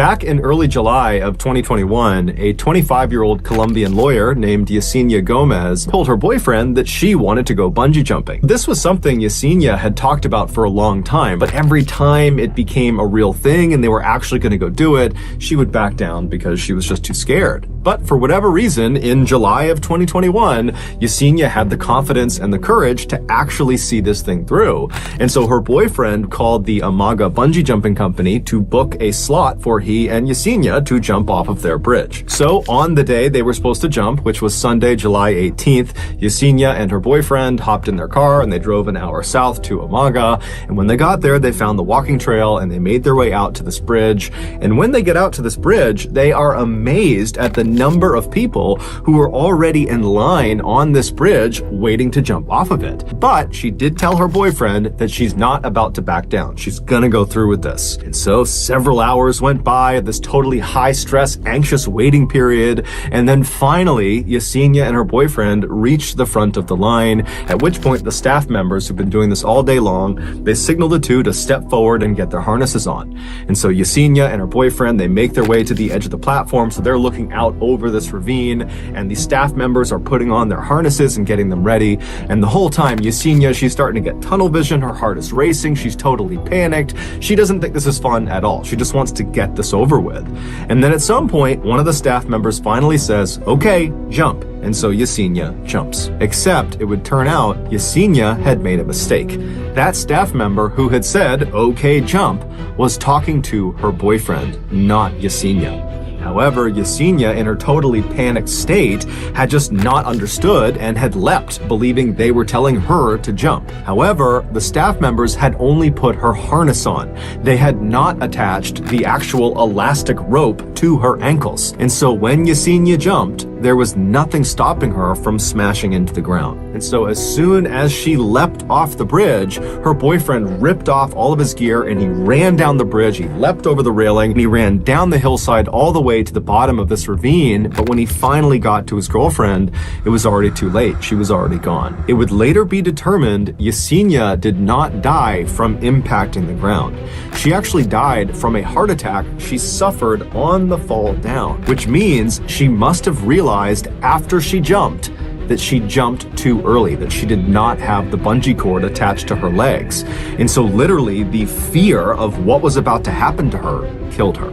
Back in early July of 2021, a 25-year-old Colombian lawyer named Yesenia Gomez told her boyfriend that she wanted to go bungee jumping. This was something Yesenia had talked about for a long time, but every time it became a real thing and they were actually going to go do it, she would back down because she was just too scared. But for whatever reason, in July of 2021, Yesenia had the confidence and the courage to actually see this thing through. And so her boyfriend called the Amaga bungee jumping company to book a slot for he and Yesenia to jump off of their bridge. So on the day they were supposed to jump, which was Sunday, July 18th, Yesenia and her boyfriend hopped in their car and they drove an hour south to Amaga. And when they got there, they found the walking trail and they made their way out to this bridge. And when they get out to this bridge, they are amazed at the number of people who are already in line on this bridge waiting to jump off of it. But she did tell her boyfriend that she's not about to back down. She's gonna go through with this. And so several hours went by, this totally high-stress, anxious waiting period, and then finally, Yesenia and her boyfriend reached the front of the line, at which point the staff members who've been doing this all day long, they signal the two to step forward and get their harnesses on. And so Yesenia and her boyfriend, they make their way to the edge of the platform, so they're looking out over this ravine, and the staff members are putting on their harnesses and getting them ready. And the whole time, Yesenia, she's starting to get tunnel vision, her heart is racing, she's totally panicked. She doesn't think this is fun at all. She just wants to get this over with. And then at some point, one of the staff members finally says, "Okay, jump." And so Yesenia jumps. Except it would turn out Yesenia had made a mistake. That staff member who had said, "Okay, jump," was talking to her boyfriend, not Yesenia. However, Yesenia, in her totally panicked state, had just not understood and had leapt, believing they were telling her to jump. However, the staff members had only put her harness on. They had not attached the actual elastic rope to her ankles. And so when Yesenia jumped, there was nothing stopping her from smashing into the ground. And so as soon as she leapt off the bridge, her boyfriend ripped off all of his gear and he ran down the bridge, he leapt over the railing, and he ran down the hillside all the way to the bottom of this ravine. But when he finally got to his girlfriend, it was already too late. She was already gone. It would later be determined Yesenia did not die from impacting the ground. She actually died from a heart attack she suffered on the fall down, which means she must have realized after she jumped that she jumped too early, that she did not have the bungee cord attached to her legs. And so literally the fear of what was about to happen to her killed her.